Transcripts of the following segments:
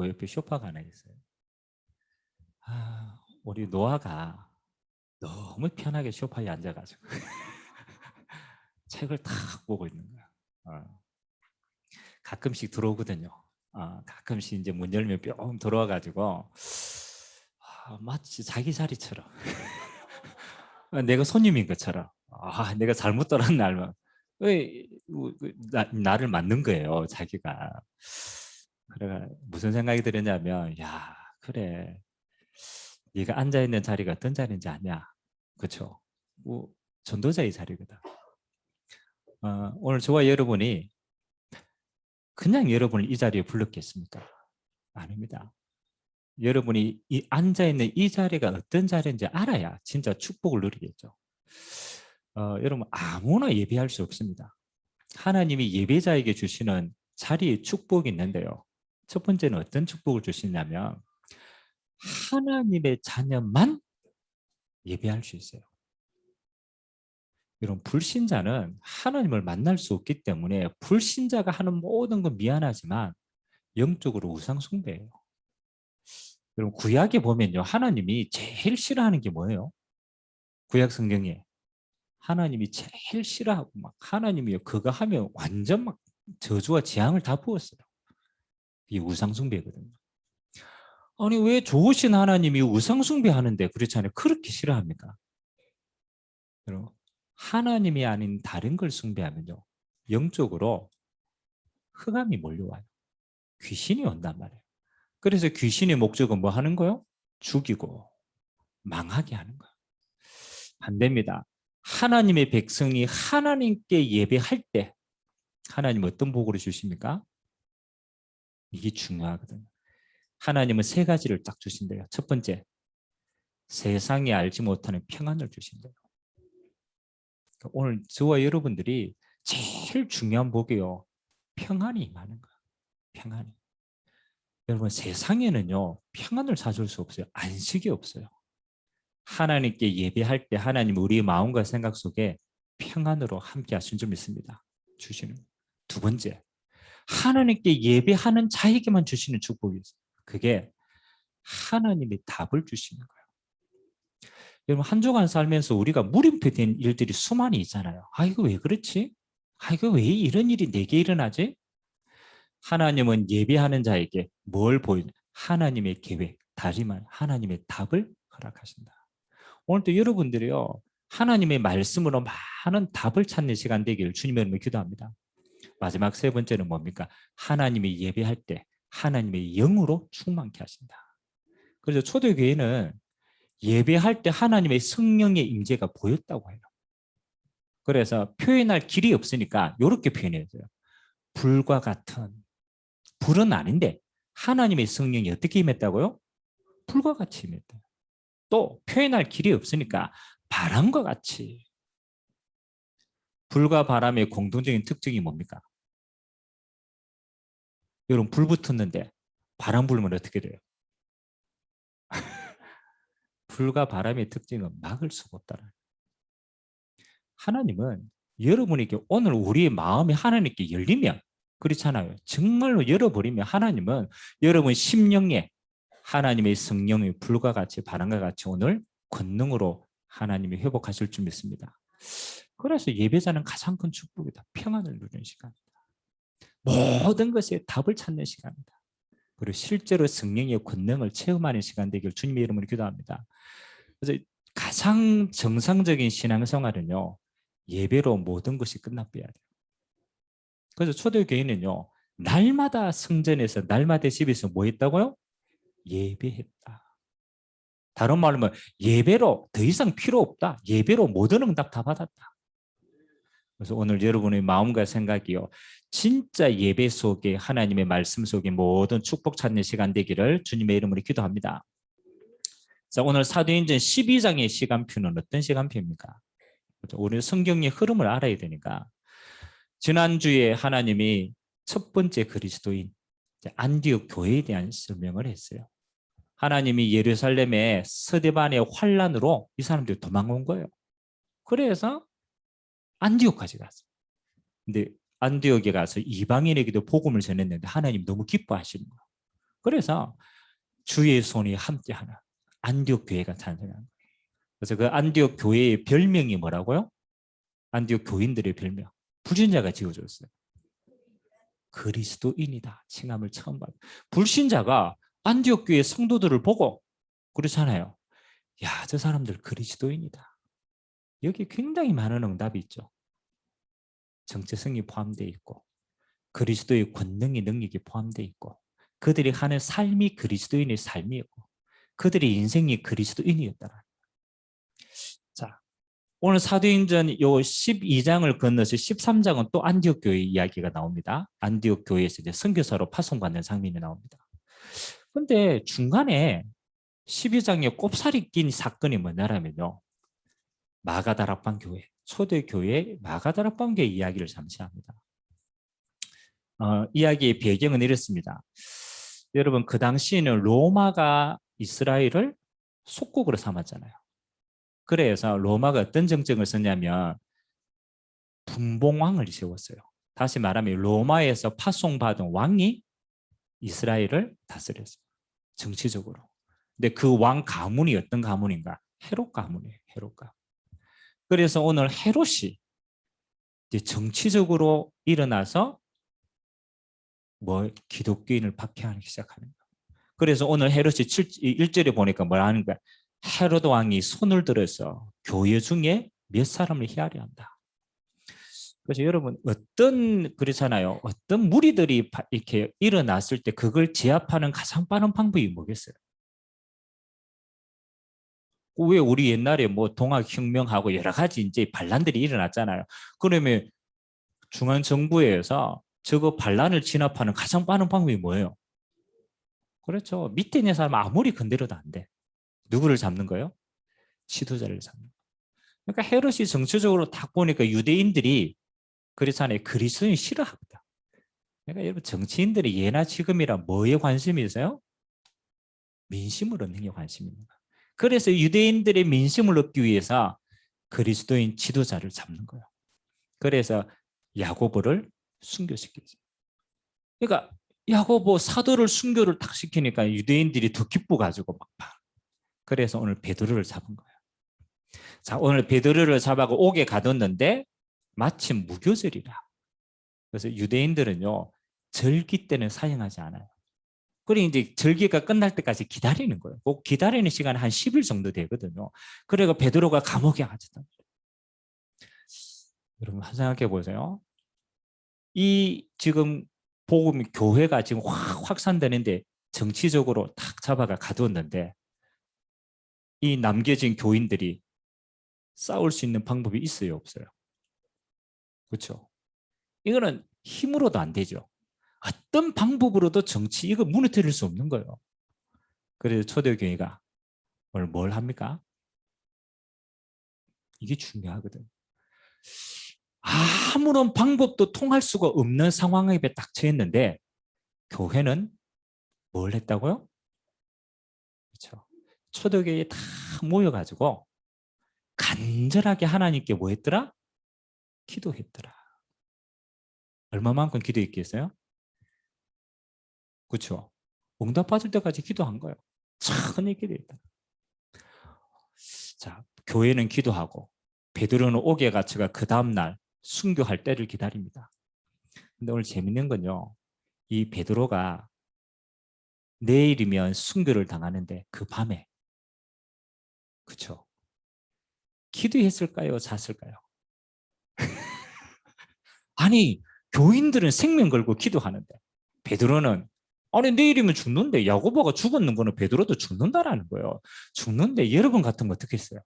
그 옆에 소파가 하나 있어요. 우리 노아가 너무 편하게 소파에 앉아가지고 책을 탁 보고 있는 거야. 가끔씩 들어오거든요. 가끔씩 이제 문 열면 뿅 들어와가지고 마치 자기 자리처럼 내가 손님인 것처럼 내가 잘못 들었나 알면 나를 맞는 거예요, 자기가. 그래 무슨 생각이 들었냐면, 야 그래 네가 앉아 있는 자리가 어떤 자리인지 아냐, 그렇죠? 뭐 전도자의 자리거든. 오늘 저와 여러분이 그냥 여러분을 이 자리에 불렀겠습니까? 아닙니다. 여러분이 앉아 있는 이 자리가 어떤 자리인지 알아야 진짜 축복을 누리겠죠. 여러분 아무나 예배할 수 없습니다. 하나님이 예배자에게 주시는 자리에 축복이 있는데요. 첫 번째는 어떤 축복을 주시냐면, 하나님의 자녀만 예배할 수 있어요. 여러분 불신자는 하나님을 만날 수 없기 때문에 불신자가 하는 모든 건 미안하지만 영적으로 우상 숭배예요. 여러분 구약에 보면요, 하나님이 제일 싫어하는 게 뭐예요? 구약 성경에 하나님이 제일 싫어하고 막 하나님이 그거 하면 완전 막 저주와 재앙을 다 부었어요. 이게 우상 숭배거든요. 아니 왜 좋으신 하나님이 우상 숭배하는데 그렇잖아요. 그렇게 싫어합니까? 여러분 하나님이 아닌 다른 걸 숭배하면요, 영적으로 흑암이 몰려와요. 귀신이 온단 말이에요. 그래서 귀신의 목적은 뭐 하는 거요? 죽이고 망하게 하는 거예요. 반대입니다. 하나님의 백성이 하나님께 예배할 때 하나님 어떤 복을 주십니까? 이게 중요하거든요. 하나님은 세 가지를 딱 주신대요. 첫 번째, 세상이 알지 못하는 평안을 주신대요. 오늘 저와 여러분들이 제일 중요한 복이요, 평안이 임하는 거예요. 평안이. 여러분 세상에는요 평안을 사줄 수 없어요. 안식이 없어요. 하나님께 예배할 때 하나님 우리의 마음과 생각 속에 평안으로 함께 하신 줄 믿습니다. 주시는. 두 번째, 하나님께 예배하는 자에게만 주시는 축복이 있어요. 그게 하나님의 답을 주시는 거예요. 여러분 한 주간 살면서 우리가 물음표된 일들이 수많이 있잖아요. 이거 왜 그렇지? 이거 왜 이런 일이 내게 일어나지? 하나님은 예배하는 자에게 뭘 보여요? 하나님의 계획, 다리만 하나님의 답을 허락하신다. 오늘도 여러분들이요 하나님의 말씀으로 많은 답을 찾는 시간 되기를 주님의 이름으로 기도합니다. 마지막 세 번째는 뭡니까? 하나님이 예배할 때 하나님의 영으로 충만케 하신다. 그래서 초대교회는 예배할 때 하나님의 성령의 임재가 보였다고 해요. 그래서 표현할 길이 없으니까 이렇게 표현해요. 불과 같은, 불은 아닌데 하나님의 성령이 어떻게 임했다고요? 불과 같이 임했다. 또 표현할 길이 없으니까 바람과 같이. 불과 바람의 공통적인 특징이 뭡니까? 여러분 불 붙었는데 바람 불면 어떻게 돼요? 불과 바람의 특징은 막을 수가 없다는. 하나님은 여러분에게 오늘 우리의 마음이 하나님께 열리면, 그렇잖아요. 정말로 열어버리면 하나님은 여러분 심령에 하나님의 성령의 불과 같이 바람과 같이 오늘 권능으로 하나님이 회복하실 줄 믿습니다. 그래서 예배자는 가장 큰 축복이다. 평안을 누리는 시간이다. 모든 것에 답을 찾는 시간이다. 그리고 실제로 성령의 권능을 체험하는 시간 되길 주님의 이름으로 기도합니다. 그래서 가장 정상적인 신앙생활은요, 예배로 모든 것이 끝나버려야 돼요. 그래서 초대교회는요, 날마다 성전에서 날마다 집에서 뭐 했다고요? 예배했다. 다른 말로 하면 예배로 더 이상 필요 없다. 예배로 모든 응답 다 받았다. 그래서 오늘 여러분의 마음과 생각이요, 진짜 예배 속에 하나님의 말씀 속에 모든 축복 찾는 시간 되기를 주님의 이름으로 기도합니다. 자, 오늘 사도행전 12장의 시간표는 어떤 시간표입니까? 우리 성경의 흐름을 알아야 되니까, 지난주에 하나님이 첫 번째 그리스도인 안디옥 교회에 대한 설명을 했어요. 하나님이 예루살렘의 서대반의 환란으로 이 사람들이 도망온 거예요. 그래서 안디옥까지 갔어요. 근데 안디옥에 가서 이방인에게도 복음을 전했는데 하나님 너무 기뻐하시는 거예요. 그래서 주의 손이 함께하는 안디옥 교회가 탄생한 거예요. 그래서 그 안디옥 교회의 별명이 뭐라고요? 안디옥 교인들의 별명. 불신자가 지어줬어요. 그리스도인이다. 칭함을 처음 받아요. 불신자가 안디옥 교회 성도들을 보고 그렇잖아요. 야, 저 사람들 그리스도인이다. 여기 굉장히 많은 응답이 있죠. 정체성이 포함되어 있고 그리스도의 권능이 능력이 포함되어 있고 그들이 하는 삶이 그리스도인의 삶이었고 그들의 인생이 그리스도인이었다. 자, 오늘 사도행전 요 12장을 건너서 13장은 또 안디옥 교회 이야기가 나옵니다. 안디옥 교회에서 이제 선교사로 파송받는 장면이 나옵니다. 근데 중간에 12장에 꼽살이 낀 사건이 뭐냐면요. 마가다락방 교회, 초대교회 마가다락방 교회 이야기를 잠시 합니다. 이야기의 배경은 이렇습니다. 여러분, 그 당시에는 로마가 이스라엘을 속국으로 삼았잖아요. 그래서 로마가 어떤 정책을 썼냐면 분봉왕을 세웠어요. 다시 말하면 로마에서 파송받은 왕이 이스라엘을 다스렸어요. 정치적으로. 근데 그 왕 가문이 어떤 가문인가? 헤롯 가문이에요. 헤롯 가문. 그래서 오늘 헤롯이 이제 정치적으로 일어나서 기독교인을 박해하기 시작하는 거예요. 그래서 오늘 헤롯이 1절에 보니까 뭐라 하는 거야? 헤롯 왕이 손을 들어서 교회 중에 몇 사람을 헤아려 한다. 그래서 여러분 그렇잖아요. 어떤 무리들이 이렇게 일어났을 때 그걸 제압하는 가장 빠른 방법이 뭐겠어요? 왜 우리 옛날에 뭐 동학혁명하고 여러 가지 이제 반란들이 일어났잖아요. 그러면 중앙정부에서 저거 반란을 진압하는 가장 빠른 방법이 뭐예요? 그렇죠. 밑에 있는 사람 아무리 건드려도 안 돼. 누구를 잡는 거예요? 지도자를 잡는 거예요. 그러니까 헤롯이 정치적으로 딱 보니까 유대인들이 그렇잖아요. 그리스도인 싫어합니다. 그러니까 여러분 정치인들이 예나 지금이라 뭐에 관심이 있어요? 민심을 얻는 게 관심입니다. 그래서 유대인들의 민심을 얻기 위해서 그리스도인 지도자를 잡는 거예요. 그래서 야고보를 순교시키죠. 그러니까 야고보 사도를 순교를 딱 시키니까 유대인들이 더 기뻐가지고 막 봐. 그래서 오늘 베드로를 잡은 거예요. 자, 오늘 베드로를 잡아고 옥에 가뒀는데 마침 무교절이라. 그래서 유대인들은요 절기 때는 사용하지 않아요. 그리고 이제 절기가 끝날 때까지 기다리는 거예요. 꼭 기다리는 시간이 한 10일 정도 되거든요. 그래서 베드로가 감옥에 갇혔다. 여러분 생각해 보세요. 이 지금 복음 교회가 지금 확 확산되는데 정치적으로 탁 잡아가 가두었는데 이 남겨진 교인들이 싸울 수 있는 방법이 있어요, 없어요? 그렇죠? 이거는 힘으로도 안 되죠. 어떤 방법으로도 정치 이거 무너뜨릴 수 없는 거예요. 그래서 초대교회가 오늘 뭘 합니까? 이게 중요하거든. 아무런 방법도 통할 수가 없는 상황에 딱 처했는데 교회는 뭘 했다고요? 그렇죠. 초대교회에 다 모여가지고 간절하게 하나님께 뭐 했더라? 기도했더라. 얼마만큼 기도했겠어요? 그렇죠. 응답 받을 때까지 기도한 거예요. 천히 기도했다. 자, 교회는 기도하고 베드로는 옥에 갇혀가 그 다음날 순교할 때를 기다립니다. 근데 오늘 재밌는 건요. 이 베드로가 내일이면 순교를 당하는데 그 밤에 그렇죠. 기도했을까요? 잤을까요? 아니 교인들은 생명 걸고 기도하는데 베드로는 아니 내일이면 죽는데 야고보가 죽었는 거는 베드로도 죽는다라는 거예요. 죽는데 여러분 같으면 어떻게 했어요?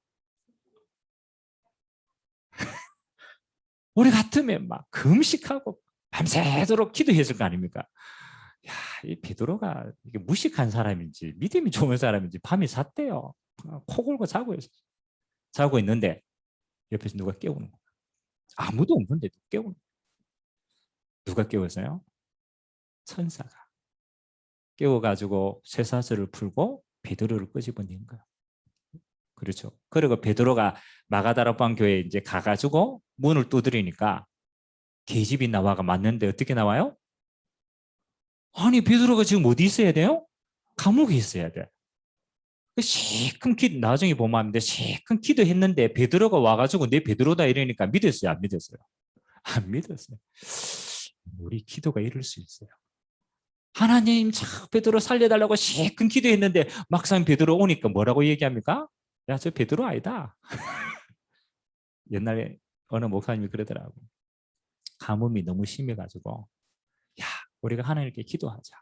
우리 같으면 막 금식하고 밤새도록 기도했을 거 아닙니까? 야, 이 베드로가 이게 무식한 사람인지 믿음이 좋은 사람인지 밤이 샜대요. 코 골고 자고 있는데 옆에서 누가 깨우는 거야. 아무도 없는데 깨우는 거야. 누가 깨웠어요? 천사가 깨워가지고 쇠사슬을 풀고 베드로를 끄집어낸 거야. 그렇죠. 그리고 베드로가 마가다락방 교회에 이제 가가지고 문을 두드리니까 계집이 나와가 맞는데 어떻게 나와요? 아니 베드로가 지금 어디 있어야 돼요? 감옥에 있어야 돼. 시큰 기 나중에 보면 합니다. 시큰 기도했는데 베드로가 와가지고 내 베드로다 이러니까 믿었어요, 안 믿었어요? 안 믿었어요. 우리 기도가 이럴 수 있어요. 하나님, 참 베드로 살려달라고 시큰 기도했는데 막상 베드로 오니까 뭐라고 얘기합니까? 야, 저 베드로 아니다. 옛날에 어느 목사님이 그러더라고. 가뭄이 너무 심해가지고, 야, 우리가 하나님께 기도하자.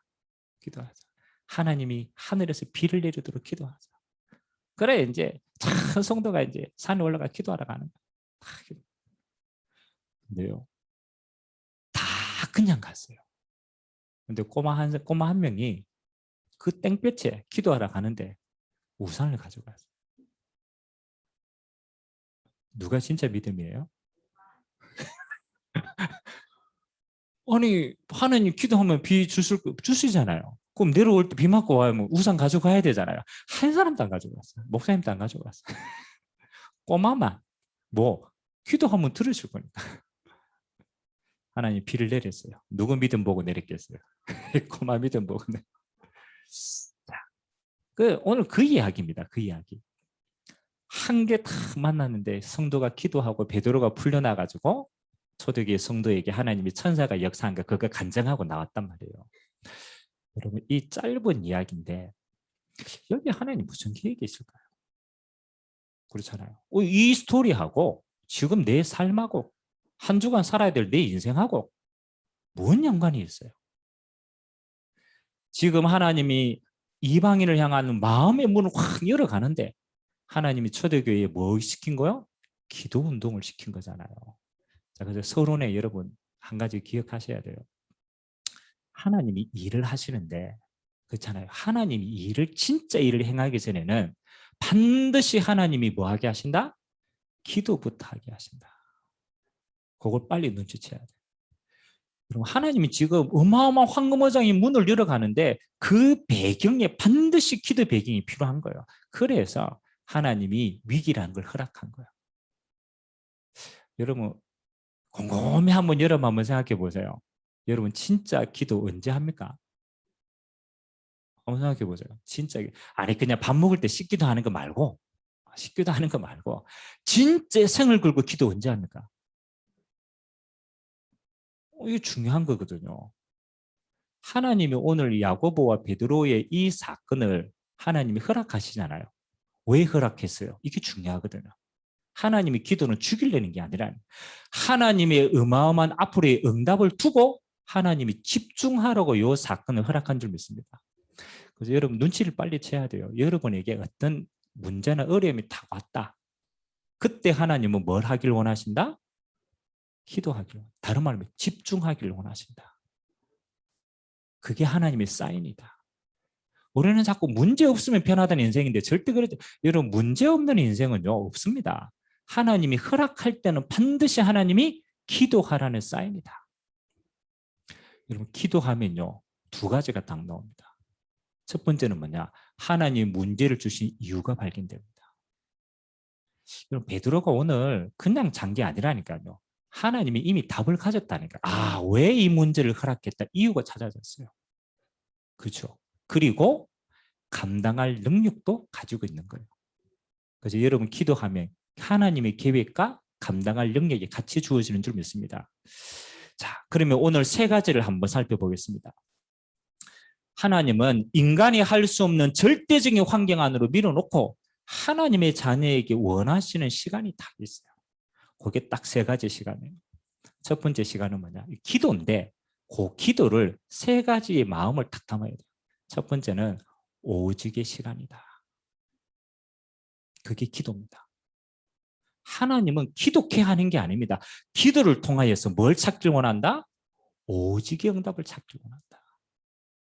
기도하자. 하나님이 하늘에서 비를 내리도록 기도하자. 그래, 이제 참 성도가 이제 산에 올라가 기도하러 가는 거야. 근데요, 다 그냥 갔어요. 근데 꼬마 한 명이 그 땡볕에 기도하러 가는데 우산을 가져갔어요. 누가 진짜 믿음이에요? 아니, 하나님 기도하면 비 주시잖아요. 그럼 내려올 때 비 맞고 와요. 뭐 우산 가져가야 되잖아요. 한 사람도 안 가져갔어요. 목사님도 안 가져갔어요. 꼬마만 뭐 기도하면 들으실 거니까. 하나님 비를 내렸어요. 누구 믿음 보고 내렸겠어요? 꼬마 믿음 보고. 자, 오늘 그 이야기입니다. 그 이야기. 한 개 다 만났는데 성도가 기도하고 베드로가 풀려나가지고 초대교회 성도에게 하나님이 천사가 역사한 거 그거 간증하고 나왔단 말이에요. 여러분, 이 짧은 이야기인데 여기 하나님 무슨 계획이 있을까요? 그렇잖아요. 이 스토리하고 지금 내 삶하고 한 주간 살아야 될 내 인생하고 뭔 연관이 있어요? 지금 하나님이 이방인을 향하는 마음의 문을 확 열어가는데 하나님이 초대교회에 뭐 시킨 거요? 기도 운동을 시킨 거잖아요. 자, 그래서 서론에 여러분 한 가지 기억하셔야 돼요. 하나님이 일을 하시는데 그렇잖아요. 하나님이 진짜 일을 행하기 전에는 반드시 하나님이 뭐 하게 하신다? 기도부터 하게 하신다. 그걸 빨리 눈치채야 돼. 그럼 하나님이 지금 어마어마한 황금어장이 문을 열어가는데 그 배경에 반드시 기도 배경이 필요한 거예요. 그래서 하나님이 위기라는 걸 허락한 거예요. 여러분 곰곰이 여러분 한번 생각해 보세요. 여러분 진짜 기도 언제 합니까? 한번 생각해 보세요. 진짜 아니 그냥 밥 먹을 때 씻기도 하는 거 말고 진짜 생을 걸고 기도 언제 합니까? 이게 중요한 거거든요. 하나님이 오늘 야고보와 베드로의 이 사건을 하나님이 허락하시잖아요. 왜 허락했어요? 이게 중요하거든요. 하나님이 기도는 죽이려는 게 아니라 하나님의 어마어마한 앞으로의 응답을 두고 하나님이 집중하라고 이 사건을 허락한 줄 믿습니다. 그래서 여러분 눈치를 빨리 채야 돼요. 여러분에게 어떤 문제나 어려움이 딱 왔다. 그때 하나님은 뭘 하길 원하신다? 기도하길. 다른 말로 집중하길 원하신다. 그게 하나님의 사인이다. 우리는 자꾸 문제 없으면 편하다는 인생인데 절대 그렇지. 여러분 문제 없는 인생은요 없습니다. 하나님이 허락할 때는 반드시 하나님이 기도하라는 사인이다. 여러분 기도하면요 두 가지가 딱 나옵니다. 첫 번째는 뭐냐? 하나님이 문제를 주신 이유가 발견됩니다. 여러분 베드로가 오늘 그냥 잔 게 아니라니까요. 하나님이 이미 답을 가졌다니까. 아, 왜 이 문제를 허락했다? 이유가 찾아졌어요. 그렇죠? 그리고 감당할 능력도 가지고 있는 거예요. 그래서 여러분 기도하면 하나님의 계획과 감당할 능력이 같이 주어지는 줄 믿습니다. 자, 그러면 오늘 세 가지를 한번 살펴보겠습니다. 하나님은 인간이 할 수 없는 절대적인 환경 안으로 밀어놓고 하나님의 자녀에게 원하시는 시간이 딱 있어요. 그게 딱 세 가지 시간이에요. 첫 번째 시간은 뭐냐? 기도인데 그 기도를 세 가지의 마음을 딱 담아야 돼요. 첫 번째는 오직의 시간이다. 그게 기도입니다. 하나님은 기독해 하는 게 아닙니다. 기도를 통하여서 뭘 찾길 원한다? 오직의 응답을 찾길 원한다.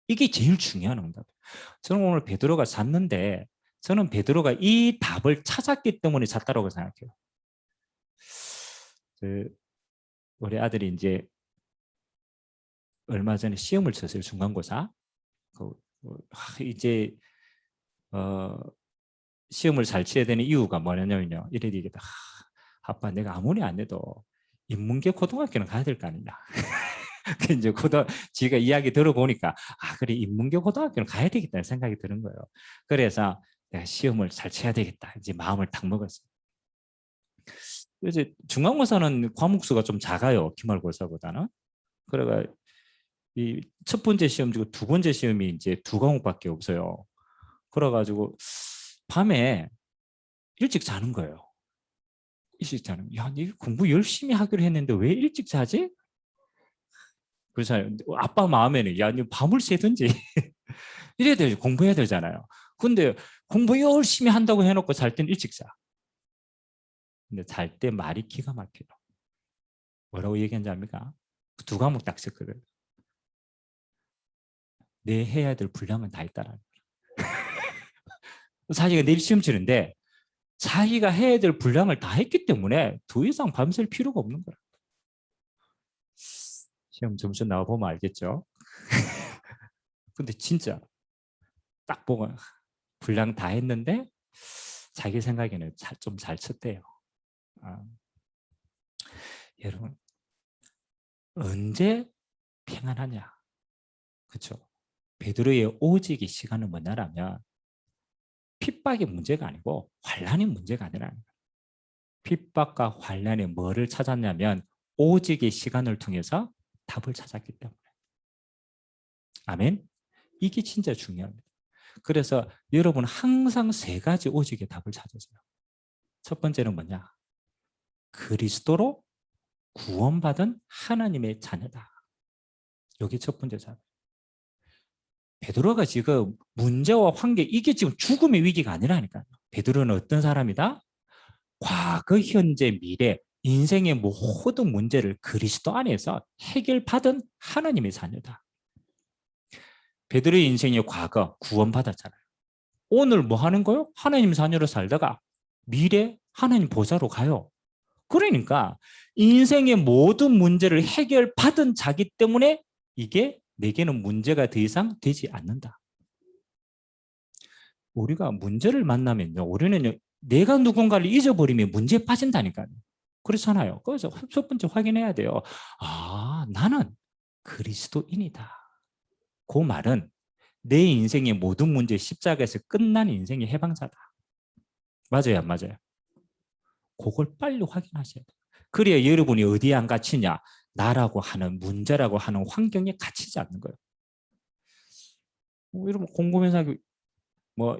이게 제일 중요한 응답이에요. 저는 오늘 베드로가 잤는데 저는 베드로가 이 답을 찾았기 때문에 잤다고 생각해요. 우리 아들이 이제 얼마 전에 시험을 쳤어요. 중간고사. 이제 시험을 잘 치어야 되는 이유가 뭐냐면요. 이래 얘기다. 아빠 내가 아무리 안 해도 인문계 고등학교는 가야 될 거 아니냐. 이제 지가 이야기 들어보니까 그래 인문계 고등학교는 가야 되겠다는 생각이 드는 거예요. 그래서 내가 시험을 잘 쳐야 되겠다 이제 마음을 딱 먹었어요. 이제 중간고사는 과목 수가 좀 작아요. 기말고사보다는. 그래가 이 첫 번째 시험 중에 두 번째 시험이 이제 두 과목밖에 없어요. 그래가지고 밤에 일찍 자는 거예요. 일찍 자는. 야, 니 공부 열심히 하기로 했는데 왜 일찍 자지? 그래서 아빠 마음에는 야, 니 밤을 새든지 이래야 돼 공부해야 되잖아요. 근데 공부 열심히 한다고 해놓고 잘 땐 일찍 자. 근데 잘 때 말이 기가 막혀요. 뭐라고 얘기한지 압니까? 두 과목 딱 썼거든. 내 해야 될 분량은 다 있다라는 거예요. 자기가 내일 시험 치는데 자기가 해야 될 분량을 다 했기 때문에 더 이상 밤샐 필요가 없는 거야. 시험 점수 나와보면 알겠죠? 근데 진짜 딱 보면 분량 다 했는데 자기 생각에는 좀 잘 쳤대요. 여러분 언제 평안하냐? 그렇죠? 베드로의 오직의 시간은 뭐냐라면 핍박의 문제가 아니고 환난의 문제가 아니라 핍박과 환난에 뭐를 찾았냐면 오직의 시간을 통해서 답을 찾았기 때문에. 아멘. 이게 진짜 중요합니다. 그래서 여러분 항상 세 가지 오직의 답을 찾으세요. 첫 번째는 뭐냐? 그리스도로 구원받은 하나님의 자녀다. 여기 첫 번째 답. 베드로가 지금 문제와 관계 이게 지금 죽음의 위기가 아니라니까요. 베드로는 어떤 사람이다? 과거, 현재, 미래 인생의 모든 문제를 그리스도 안에서 해결받은 하나님의 자녀다. 베드로의 인생의 과거 구원받았잖아요. 오늘 뭐 하는 거요? 하나님 자녀로 살다가 미래 하나님 보좌로 가요. 그러니까 인생의 모든 문제를 해결받은 자기 때문에 이게 내게는 문제가 더 이상 되지 않는다. 우리가 문제를 만나면요, 우리는 내가 누군가를 잊어버리면 문제에 빠진다니까요. 그렇잖아요. 그래서 첫 번째 확인해야 돼요. 나는 그리스도인이다. 그 말은 내 인생의 모든 문제 십자가에서 끝난 인생의 해방자다. 맞아요, 안 맞아요? 그걸 빨리 확인하셔야 돼요. 그래야 여러분이 어디에 안 갇히냐? 나라고 하는 문제라고 하는 환경에 갇히지 않는 거예요. 여러분 궁금해서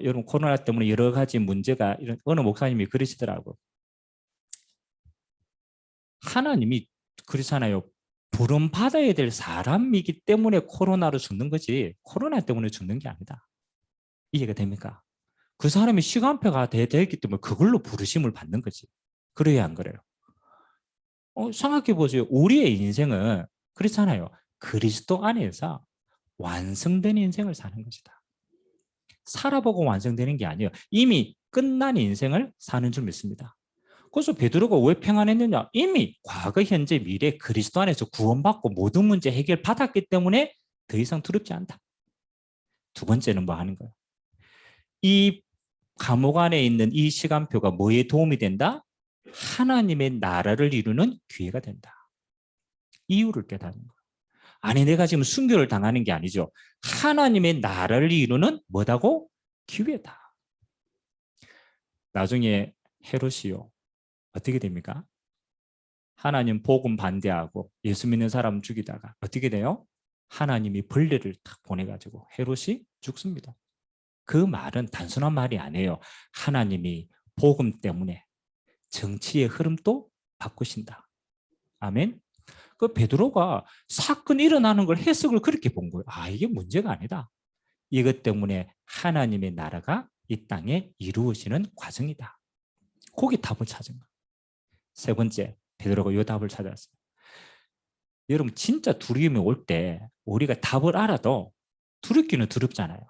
여러분 코로나 때문에 여러 가지 문제가 이런 어느 목사님이 그러시더라고. 하나님이 그렇잖아요. 부름 받아야 될 사람이기 때문에 코로나로 죽는 거지 코로나 때문에 죽는 게 아니다. 이해가 됩니까? 그 사람이 시간표가 되기 때문에 그걸로 부르심을 받는 거지. 그래야 안 그래요? 생각해 보세요. 우리의 인생은 그렇잖아요. 그리스도 안에서 완성된 인생을 사는 것이다. 살아보고 완성되는 게 아니에요. 이미 끝난 인생을 사는 줄 믿습니다. 그래서 베드로가 왜 평안했느냐? 이미 과거, 현재, 미래 그리스도 안에서 구원받고 모든 문제 해결받았기 때문에 더 이상 두렵지 않다. 두 번째는 뭐 하는 거예요? 이 감옥 안에 있는 이 시간표가 뭐에 도움이 된다? 하나님의 나라를 이루는 기회가 된다. 이유를 깨닫는 거예요. 아니 내가 지금 순교를 당하는 게 아니죠. 하나님의 나라를 이루는 뭐다고? 기회다. 나중에 헤롯이요. 어떻게 됩니까? 하나님 복음 반대하고 예수 믿는 사람 죽이다가 어떻게 돼요? 하나님이 벌레를 딱 보내가지고 헤롯이 죽습니다. 그 말은 단순한 말이 아니에요. 하나님이 복음 때문에 정치의 흐름도 바꾸신다. 아멘. 그 베드로가 사건이 일어나는 걸 해석을 그렇게 본 거예요. 이게 문제가 아니다. 이것 때문에 하나님의 나라가 이 땅에 이루어지는 과정이다. 거기 답을 찾은 거예요. 세 번째, 베드로가 이 답을 찾았어요. 여러분 진짜 두려움이 올 때 우리가 답을 알아도 두렵기는 두렵잖아요.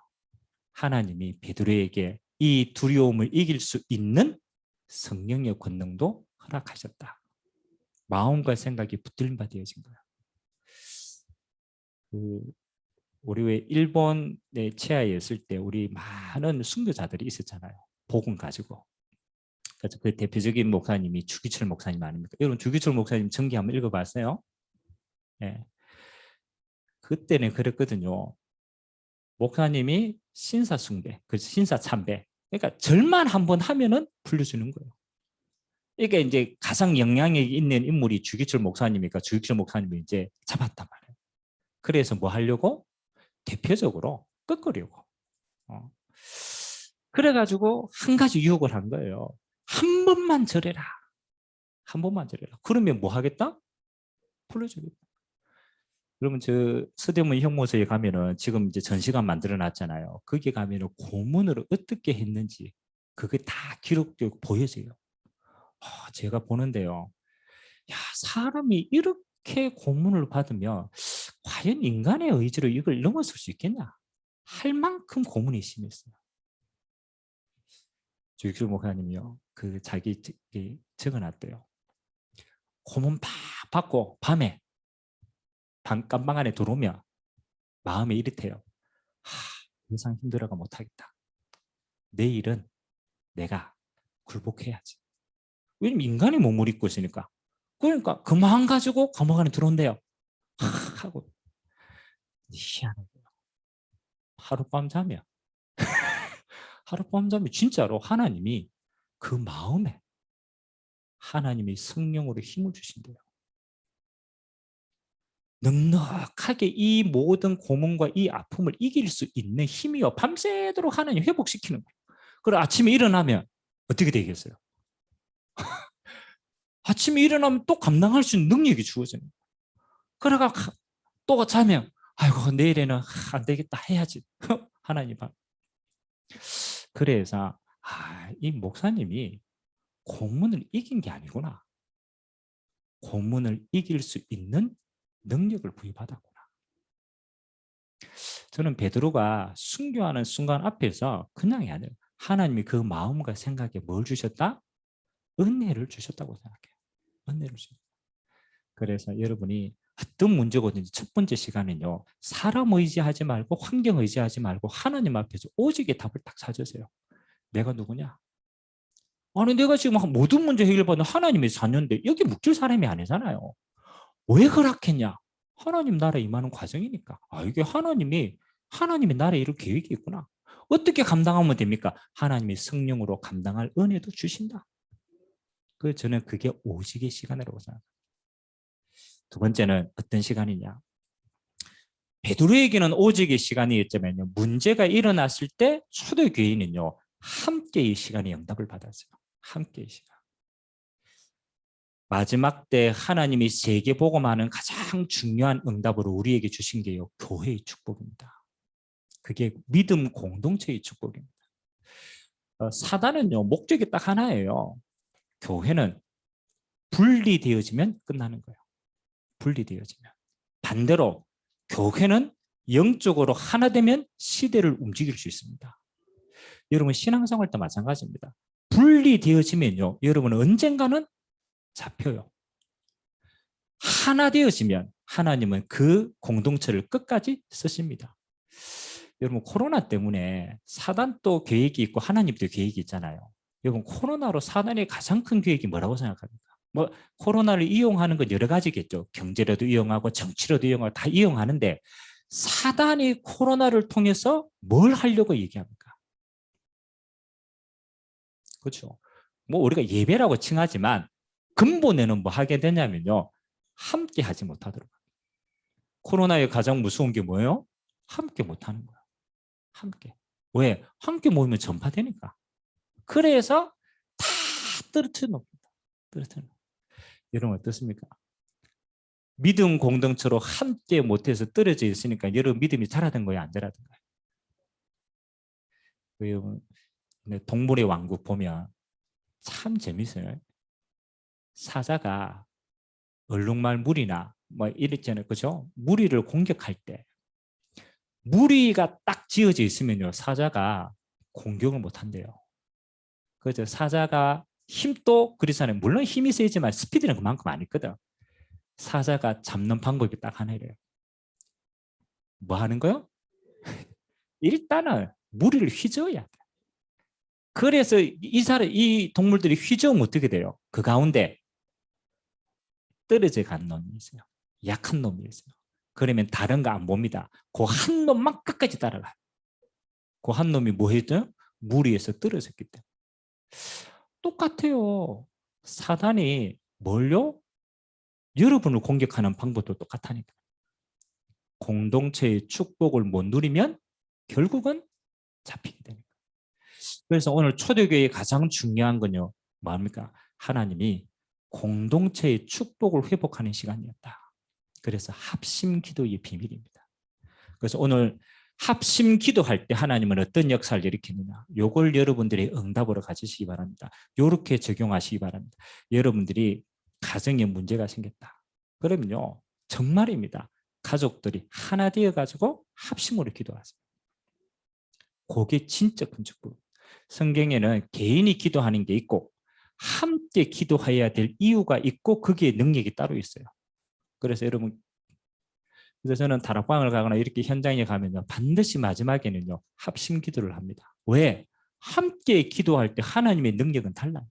하나님이 베드로에게 이 두려움을 이길 수 있는 성령의 권능도 허락하셨다. 마음과 생각이 붙들림 되어진 거예요. 우리 왜 일본의 치하에 있을 때 우리 많은 순교자들이 있었잖아요. 복음 가지고. 그래서 그 대표적인 목사님이 주기철 목사님 아닙니까? 여러분 주기철 목사님 전기 한번 읽어봤어요? 네. 그때는 그랬거든요. 목사님이 신사숭배, 그 신사참배. 그러니까 절만 한번 하면은 불려주는 거예요. 이게 이제 가장 영향력이 있는 인물이 주기철 목사님이니까 주기철 목사님이 이제 잡았단 말이에요. 그래서 뭐 하려고? 대표적으로 꺾으려고. 그래가지고 한 가지 유혹을 한 거예요. 한 번만 절해라. 한 번만 절해라. 그러면 뭐 하겠다? 풀어주겠다. 그러면 저 서대문 형무소에 가면은 지금 이제 전시관 만들어 놨잖아요. 거기 가면은 고문을 어떻게 했는지 그게 다 기록되고 보여져요. 제가 보는데요. 야, 사람이 이렇게 고문을 받으면 과연 인간의 의지로 이걸 넘어설 수 있겠냐? 할 만큼 고문이 심했어요. 주익수 목사님이요. 그 자기 적어놨대요. 고문 팍 받고 밤에 깜방 안에 들어오면 마음이 이렇대요. 더 이상 힘들어가 못하겠다. 내일은 내가 굴복해야지. 왜냐면 인간이 몸을 입고 있으니까. 그러니까 그 마음 가지고 감옥 안에 들어온대요. 하고 희한하게요. 하룻밤 자면 하룻밤 자면 진짜로 하나님이 그 마음에 하나님이 성령으로 힘을 주신대요. 넉넉하게 이 모든 고문과 이 아픔을 이길 수 있는 힘이요. 밤새도록 하나님 회복시키는 거예요. 그리고 아침에 일어나면 어떻게 되겠어요? 아침에 일어나면 또 감당할 수 있는 능력이 주어져요. 그러다가 또 자면 아이고 내일에는 안 되겠다 해야지. 하나님 봐. 그래서 이 목사님이 고문을 이긴 게 아니구나. 고문을 이길 수 있는 능력을 부여받았구나. 저는 베드로가 순교하는 순간 앞에서 그냥이 아니에요. 하나님이 그 마음과 생각에 뭘 주셨다? 은혜를 주셨다고 생각해요. 은혜를 주셨다. 그래서 여러분이 어떤 문제거든요. 첫 번째 시간은요. 사람 의지하지 말고 환경 의지하지 말고 하나님 앞에서 오직의 답을 딱 찾으세요. 내가 누구냐? 아니 내가 지금 모든 문제 해결받는 하나님의 자녀인데 여기 묶일 사람이 아니잖아요. 왜 그렇겠냐? 하나님 나라에 임하는 과정이니까. 이게 하나님의 나라에 이룰 계획이 있구나. 어떻게 감당하면 됩니까? 하나님의 성령으로 감당할 은혜도 주신다. 저는 그게 오직의 시간이라고 생각합니다. 두 번째는 어떤 시간이냐? 베드로에게는 오직의 시간이었지만요. 문제가 일어났을 때 초대교인은요. 함께의 시간에 응답을 받았어요. 함께의 시간. 마지막 때 하나님이 세계 복음하는 가장 중요한 응답으로 우리에게 주신 게요. 교회의 축복입니다. 그게 믿음 공동체의 축복입니다. 사단은요. 목적이 딱 하나예요. 교회는 분리되어지면 끝나는 거예요. 분리되어지면. 반대로 교회는 영적으로 하나 되면 시대를 움직일 수 있습니다. 여러분 신앙생활도 마찬가지입니다. 분리되어지면요. 여러분은 언젠가는 잡혀요. 하나 되어지면 하나님은 그 공동체를 끝까지 쓰십니다. 여러분 코로나 때문에 사단도 계획이 있고 하나님도 계획이 있잖아요. 여러분 코로나로 사단의 가장 큰 계획이 뭐라고 생각합니까? 코로나를 이용하는 건 여러 가지겠죠. 경제로도 이용하고 정치로도 이용하고 다 이용하는데 사단이 코로나를 통해서 뭘 하려고 얘기합니까? 그렇죠. 우리가 예배라고 칭하지만 근본에는 뭐 하게 되냐면요. 함께 하지 못하도록. 코로나의 가장 무서운 게 뭐예요? 함께 못하는 거야. 함께. 왜? 함께 모이면 전파되니까. 그래서 다 떨어뜨려 놓습니다. 떨어뜨려. 여러분 어떻습니까? 믿음 공동체로 함께 못해서 떨어져 있으니까 여러분 믿음이 자라든 거예요? 안 자라든 거예요? 여러분 동물의 왕국 보면 참 재밌어요. 사자가 얼룩말 무리나 이랬잖아요. 그죠? 무리를 공격할 때 무리가 딱 지어져 있으면요. 사자가 공격을 못 한대요. 그죠? 사자가 힘도 그리스는 물론 힘이 세지만 스피드는 그만큼 안 있거든. 사자가 잡는 방법이 딱 하나래요. 뭐 하는 거요? 일단은 무리를 휘저어야 돼. 그래서 이 동물들이 휘저으면 어떻게 돼요? 그 가운데 떨어져 간 놈이 있어요. 약한 놈이 있어요. 그러면 다른 거 안 봅니다. 그 한 놈만 끝까지 따라가요. 그 한 놈이 뭐 했죠? 물 위에서 떨어졌기 때문에. 똑같아요. 사단이 뭘요? 여러분을 공격하는 방법도 똑같다니까. 공동체의 축복을 못 누리면 결국은 잡히게 됩니다. 그래서 오늘 초대교회의 가장 중요한 건요. 뭡니까? 하나님이 공동체의 축복을 회복하는 시간이었다. 그래서 합심 기도의 비밀입니다. 그래서 오늘 합심 기도할 때 하나님은 어떤 역사를 일으키느냐. 요걸 여러분들이 응답으로 가지시기 바랍니다. 요렇게 적용하시기 바랍니다. 여러분들이 가정에 문제가 생겼다. 그러면요. 정말입니다. 가족들이 하나 되어가지고 합심으로 기도하세요. 그게 진짜 큰 축복. 성경에는 개인이 기도하는 게 있고 함께 기도해야 될 이유가 있고 거기에 능력이 따로 있어요. 그래서 여러분, 그래서 저는 다락방을 가거나 이렇게 현장에 가면요 반드시 마지막에는요 합심 기도를 합니다. 왜? 함께 기도할 때 하나님의 능력은 달라요.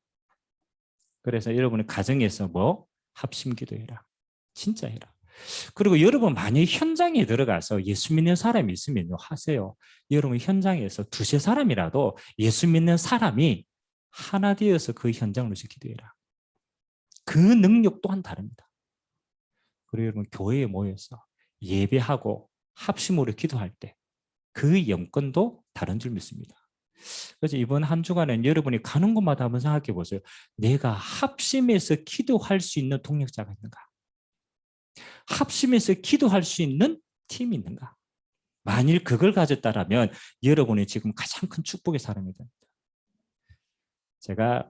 그래서 여러분의 가정에서 뭐 합심 기도해라. 진짜 해라. 그리고 여러분 만약 현장에 들어가서 예수 믿는 사람이 있으면요 하세요. 여러분 현장에서 두세 사람이라도 예수 믿는 사람이 하나 되어서 그 현장으로 기도해라. 그 능력 또한 다릅니다. 그리고 여러분 교회에 모여서 예배하고 합심으로 기도할 때 그 영권도 다른 줄 믿습니다. 그래서 이번 한 주간은 여러분이 가는 곳마다 한번 생각해 보세요. 내가 합심해서 기도할 수 있는 동력자가 있는가? 합심해서 기도할 수 있는 팀이 있는가? 만일 그걸 가졌다면 여러분이 지금 가장 큰 축복의 사람이 됩니다. 제가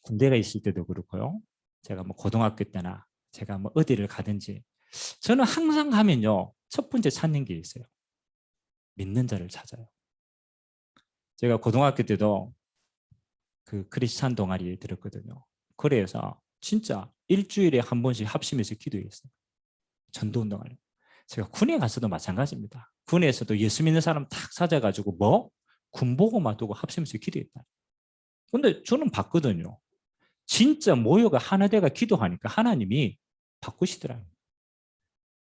군대가 있을 때도 그렇고요. 제가 뭐 고등학교 때나 제가 뭐 어디를 가든지 저는 항상 가면요. 첫 번째 찾는 게 있어요. 믿는 자를 찾아요. 제가 고등학교 때도 그 크리스찬 동아리에 들었거든요. 그래서 진짜 일주일에 한 번씩 합심해서 기도했어요. 전도운동을. 제가 군에 가서도 마찬가지입니다. 군에서도 예수 믿는 사람 탁 찾아가지고 뭐? 군복음만 두고 합심해서 기도했다. 근데 저는 봤거든요. 진짜 모여가 하나 돼가 기도하니까 하나님이 바꾸시더라고요.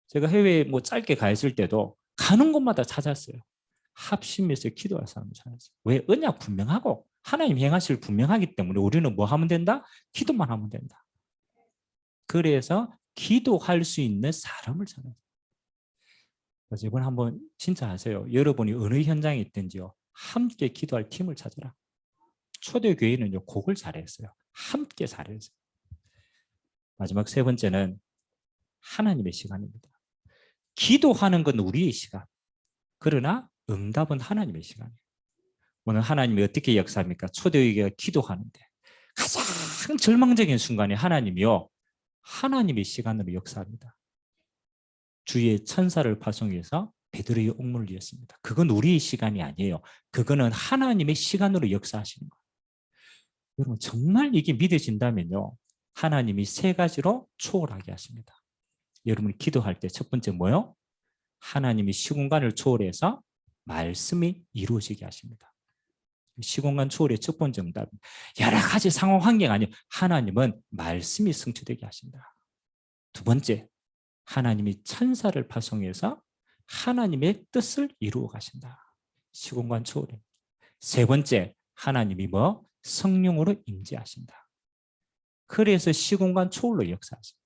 제가 해외에 뭐 짧게 가 있을 때도 가는 곳마다 찾았어요. 합심해서 기도할 사람을 찾았어요. 왜? 언약 분명하고 하나님 행하실 분명하기 때문에 우리는 뭐 하면 된다? 기도만 하면 된다. 그래서 기도할 수 있는 사람을 찾아요. 그래서 이번 한번 진짜 하세요. 여러분이 어느 현장에 있든지요. 함께 기도할 팀을 찾아라. 초대교회는요. 그걸 잘했어요. 함께 잘했어요. 마지막 세 번째는 하나님의 시간입니다. 기도하는 건 우리의 시간. 그러나 응답은 하나님의 시간이에요. 오늘 하나님이 어떻게 역사합니까? 초대교회가 기도하는데 가장 절망적인 순간에 하나님이요. 하나님의 시간으로 역사합니다. 주의 천사를 파송해서 베드로의 옥문을 이었습니다. 그건 우리의 시간이 아니에요. 그거는 하나님의 시간으로 역사하시는 거예요. 여러분 정말 이게 믿어진다면요. 하나님이 세 가지로 초월하게 하십니다. 여러분이 기도할 때 첫 번째 뭐요? 하나님이 시공간을 초월해서 말씀이 이루어지게 하십니다. 시공간 초월의 첫 번째 응답. 여러 가지 상황 환경 아니에요. 하나님은 말씀이 성취되게 하신다. 두 번째, 하나님이 천사를 파송해서 하나님의 뜻을 이루어 가신다. 시공간 초월에. 세 번째, 하나님이 뭐? 성령으로 임재하신다. 그래서 시공간 초월로 역사하신다.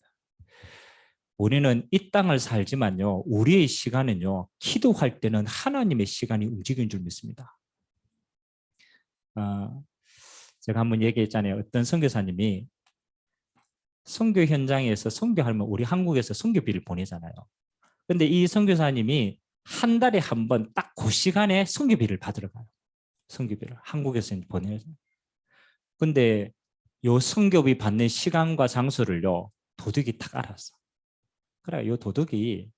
우리는 이 땅을 살지만요. 우리의 시간은요. 기도할 때는 하나님의 시간이 움직이는 줄 믿습니다. 제가 한번 얘기했잖아요. 어떤 선교사님이 선교 현장에서 선교하면 우리 한국에서 선교비를 보내잖아요. 근데 이 선교사님이 한 달에 한 번 딱 그 시간에 선교비를 받으러 가요. 선교비를 한국에서 보내요. 근데 요 선교비 받는 시간과 장소를요. 도둑이 딱 알았어. 그래, 요 도둑이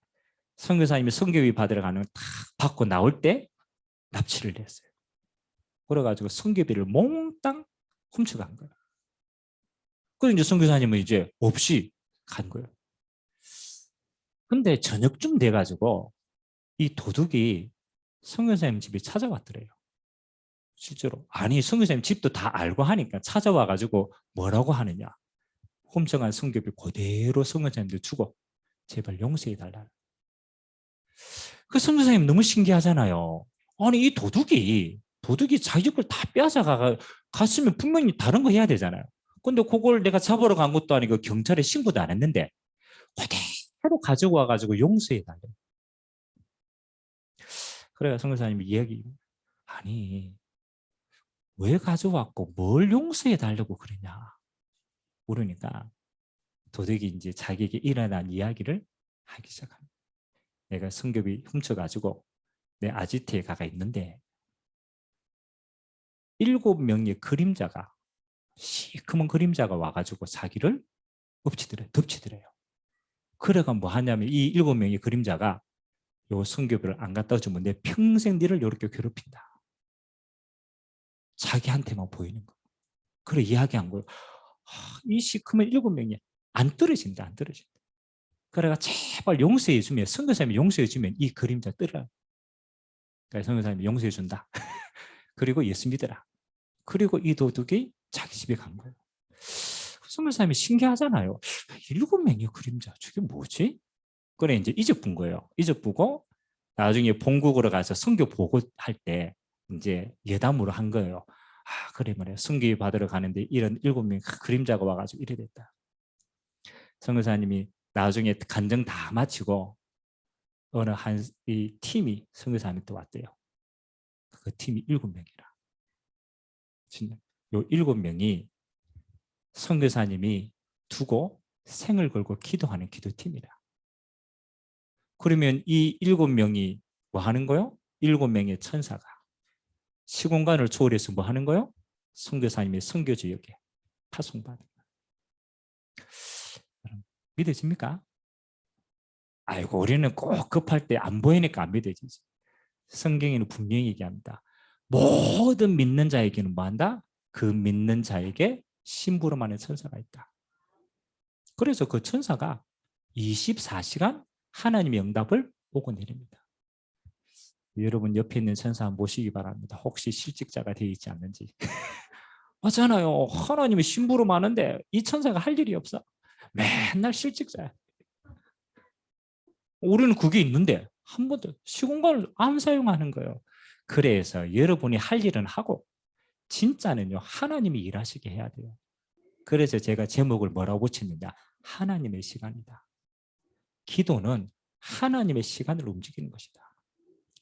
선교사님이 선교비 받으러 가는 거 딱 받고 나올 때 납치를 했어요. 그래가지고 선교비를 몽땅 훔쳐간 거예요. 그래서 이제 선교사님은 이제 없이 간 거예요. 근데 저녁쯤 돼가지고 이 도둑이 선교사님 집에 찾아왔더래요. 실제로. 아니 선교사님 집도 다 알고 하니까 찾아와가지고 뭐라고 하느냐. 훔쳐간 선교비 그대로 선교사님들 주고 제발 용서해달라. 그 선교사님 너무 신기하잖아요. 아니 이 도둑이 자기 걸 다 빼앗아가 갔으면 분명히 다른 거 해야 되잖아요. 근데 그걸 내가 잡으러 간 것도 아니고 경찰에 신고도 안 했는데 그대로 가지고 와가지고 용서해 달래. 그래가 선교사님이 이야기 아니 왜 가져왔고 뭘 용서해 달라고 그러냐 물으니까 도둑이 이제 자기에게 일어난 이야기를 하기 시작합니다. 내가 성경이 훔쳐가지고 내 아지트에 가가 있는데 7명의 그림자가 시커먼 그림자가 와가지고 자기를 덮치더래요. 그래가 뭐 하냐면 이 7명의 그림자가 요 성교비를 안 갖다 주면 내 평생 니를 이렇게 괴롭힌다. 자기한테만 보이는 거. 그래 이야기한 거예요. 이 시커먼 7명이 안 떨어진다. 그래가 제발 용서해 주면 선교사님이 용서해 주면 이 그림자 떨어요. 그러니까 선교사님이 용서해 준다. 그리고 예수 믿어라. 그리고 이 도둑이 자기 집에 간 거예요. 선교사님이 신기하잖아요. 7명의 그림자 저게 뭐지? 그래 이제 잊어본 거예요. 잊어보고 나중에 본국으로 가서 선교 보고할 때 이제 예담으로 한 거예요. 그래 말이야. 선교 받으러 가는데 이런 7명의 그림자가 와가지고 이래 됐다. 선교사님이 나중에 간증 다 마치고 어느 한 이 팀이 선교사님한테 왔대요. 그 팀이 7명이라. 진짜 요 7명이 선교사님이 두고 생을 걸고 기도하는 기도팀이라. 그러면 이 7명이 뭐 하는 거요? 7명의 천사가 시공간을 초월해서 뭐 하는 거요? 선교사님의 선교 지역에 파송받은 거예요. 믿어집니까? 아이고 우리는 꼭 급할 때 안 보이니까 안 믿어지지. 성경에는 분명히 얘기합니다. 모든 믿는 자에게는 뭐한다? 그 믿는 자에게 심부름하는 천사가 있다. 그래서 그 천사가 24시간 하나님의 응답을 보고 내립니다. 여러분 옆에 있는 천사 모시기 바랍니다. 혹시 실직자가 되어 있지 않는지. 맞잖아요. 하나님의 심부름 하는데 이 천사가 할 일이 없어. 맨날 실직자야. 우리는 그게 있는데 한 번도 시공간을 안 사용하는 거예요. 그래서 여러분이 할 일은 하고 진짜는요 하나님이 일하시게 해야 돼요. 그래서 제가 제목을 뭐라고 붙였느냐, 하나님의 시간이다. 기도는 하나님의 시간을 움직이는 것이다.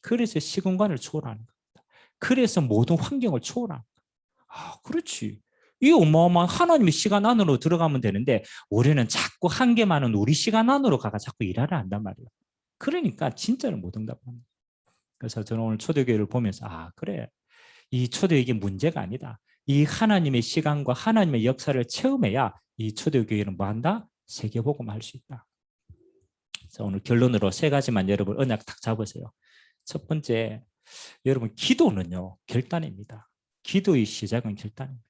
그래서 시공간을 초월하는 겁니다. 그래서 모든 환경을 초월하는 거예요. 그렇지. 이 어마어마한 하나님의 시간 안으로 들어가면 되는데 우리는 자꾸 한계 많은 우리 시간 안으로 가가 자꾸 일하려 한단 말이에요. 그러니까 진짜를 못 응답합니다. 그래서 저는 오늘 초대교회를 보면서 그래. 이 초대교회 문제가 아니다. 이 하나님의 시간과 하나님의 역사를 체험해야 이 초대교회는 뭐한다? 세계복음할 수 있다. 그래서 오늘 결론으로 3가지만 여러분 언약 딱 잡으세요. 첫 번째, 여러분 기도는요 결단입니다. 기도의 시작은 결단입니다.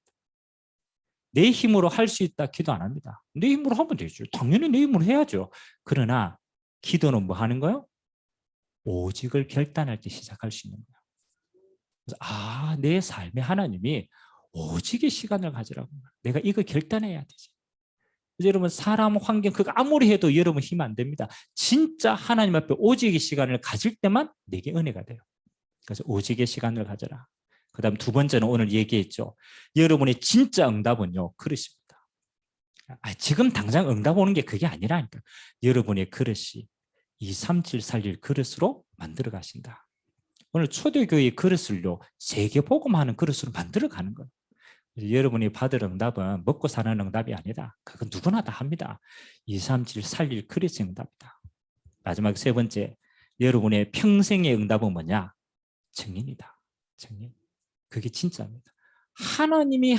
내 힘으로 할 수 있다 기도 안 합니다. 내 힘으로 하면 되죠. 당연히 내 힘으로 해야죠. 그러나 기도는 뭐 하는 거예요? 오직을 결단할 때 시작할 수 있는 거예요. 그래서 내 삶에 하나님이 오직의 시간을 가지라고. 내가 이거 결단해야 되지. 여러분 사람 환경 그거 아무리 해도 여러분 힘 안 됩니다. 진짜 하나님 앞에 오직의 시간을 가질 때만 내게 은혜가 돼요. 그래서 오직의 시간을 가져라. 그 다음 2번째는 오늘 얘기했죠. 여러분의 진짜 응답은요 그릇입니다. 지금 당장 응답 오는 게 그게 아니라니까. 여러분의 그릇이 23741 그릇으로 만들어 가신다. 오늘 초대교회의 그릇을요 세계복음하는 그릇으로 만들어 가는 거예요. 여러분이 받을 응답은 먹고 사는 응답이 아니다. 그건 누구나 다 합니다. 23741 그릇의 응답이다. 마지막 3번째, 여러분의 평생의 응답은 뭐냐? 증인이다. 증인. 그게 진짜입니다. 하나님이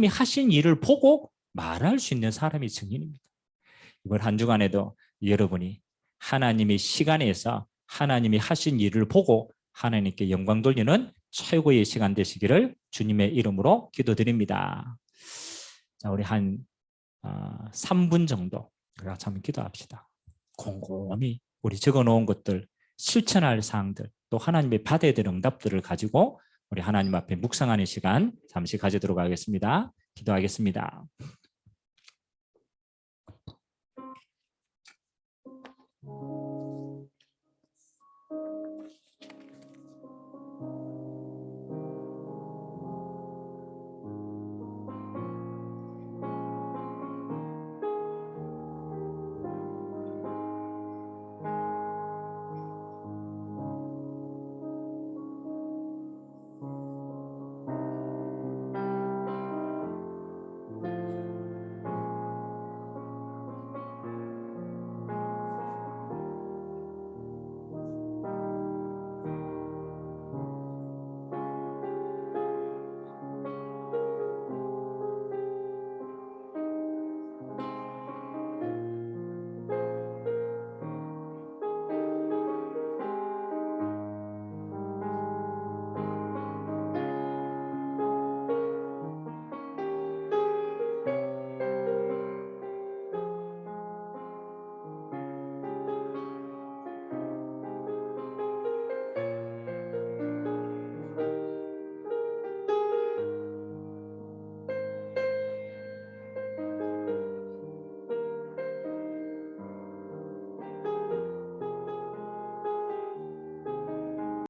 하신 일을 보고 말할 수 있는 사람이 증인입니다. 이번 한 주간에도 여러분이 하나님의 시간에서 하나님이 하신 일을 보고 하나님께 영광 돌리는 최고의 시간 되시기를 주님의 이름으로 기도드립니다. 자, 우리 한 3분 정도 같이 한번 기도합시다. 곰곰이 우리 적어놓은 것들, 실천할 사항들, 또 하나님의 받아야 될 응답들을 가지고 우리 하나님 앞에 묵상하는 시간 잠시 가지도록 하겠습니다. 기도하겠습니다.